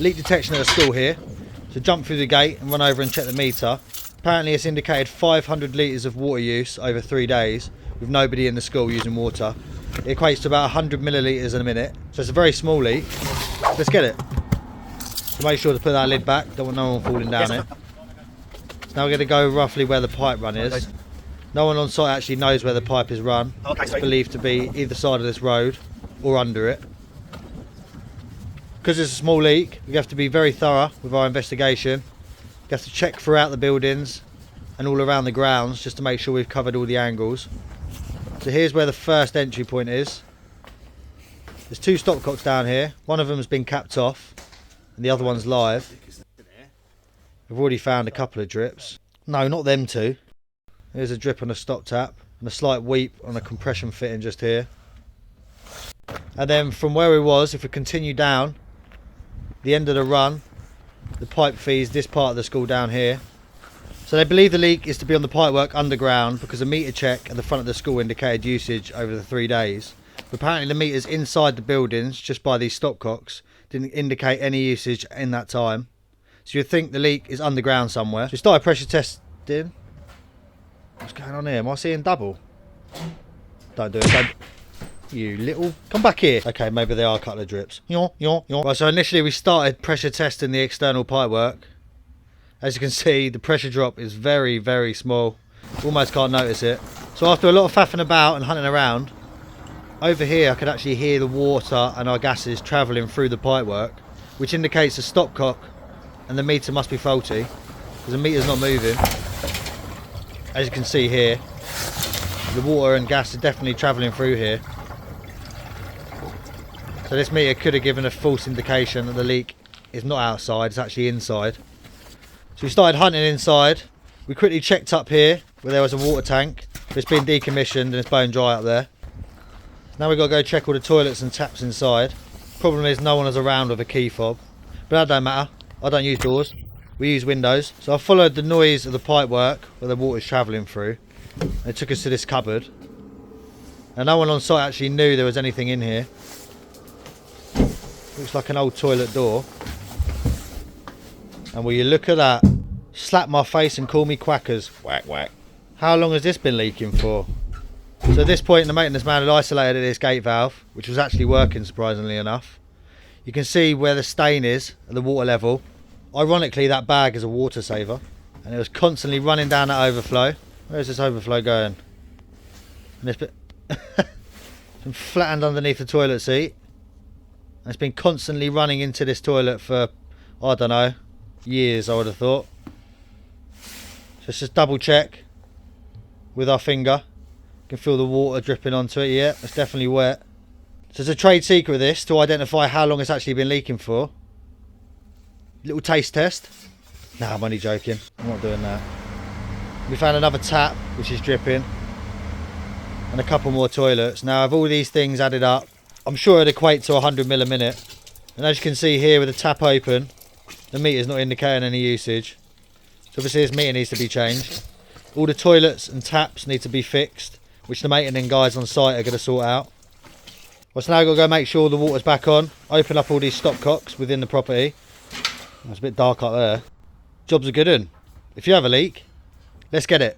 leak detection at the school here. So jump through the gate and run over and check the meter. Apparently it's indicated 500 litres of water use over 3 days with nobody in the school using water. It equates to about 100 millilitres in a minute. So it's a very small leak. Let's get it. So make sure to put that lid back. Don't want no one falling down it. So now we're going to go roughly where the pipe run is. No one on site actually knows where the pipe is run. It's believed to be either side of this road or under it. Because it's a small leak, we have to be very thorough with our investigation. We have to check throughout the buildings and all around the grounds just to make sure we've covered all the angles. So here's where the first entry point is. There's 2 stopcocks down here. One of them has been capped off and the other one's live. We've already found a couple of drips. No, not them 2. Here's a drip on a stop tap and a slight weep on a compression fitting just here. And then from where we was, if we continue down, the end of the run, the pipe feeds this part of the school down here. So they believe the leak is to be on the pipework underground because a meter check at the front of the school indicated usage over the 3 days. But apparently the meters inside the buildings, just by these stopcocks, didn't indicate any usage in that time. So you'd think the leak is underground somewhere. So we started pressure testing. What's going on here? Am I seeing double? Don't do it. Don't. You little... Come back here. Okay, maybe they are a couple of drips. Right, so initially we started pressure testing the external pipework. As you can see, the pressure drop is very, very small. Almost can't notice it. So after a lot of faffing about and hunting around, over here I could actually hear the water and our gases travelling through the pipework, which indicates the stopcock and the meter must be faulty because the meter's not moving. As you can see here, the water and gas are definitely travelling through here. So this meter could have given a false indication that the leak is not outside, it's actually inside. So we started hunting inside. We quickly checked up here where there was a water tank. It's been decommissioned and it's bone dry up there. Now we've got to go check all the toilets and taps inside. Problem is no one is around with a key fob. But that don't matter. I don't use doors. We use windows. So I followed the noise of the pipework where the water's travelling through. And it took us to this cupboard. And no one on site actually knew there was anything in here. Looks like an old toilet door. And will you look at that? Slap my face and call me quackers. Whack whack. How long has this been leaking for? So at this point the maintenance man had isolated this gate valve, which was actually working surprisingly enough. You can see where the stain is at the water level. Ironically that bag is a water saver. And it was constantly running down that overflow. Where's this overflow going? And it's been flattened underneath the toilet seat. And it's been constantly running into this toilet for, I don't know, years I would have thought. So let's just double check with our finger. You can feel the water dripping onto it. Yeah, it's definitely wet. So it's a trade secret this to identify how long it's actually been leaking for. Little taste test. Nah, I'm only joking. I'm not doing that. We found another tap which is dripping. And a couple more toilets. Now of all these things added up, I'm sure it'd equate to 100 mil a minute. And as you can see here with the tap open, the meter's not indicating any usage. So obviously this meter needs to be changed. All the toilets and taps need to be fixed, which the maintenance guys on site are going to sort out. Well, so now I've got to go make sure the water's back on. Open up all these stopcocks within the property. It's a bit dark up there. Job's a good one. If you have a leak, let's get it.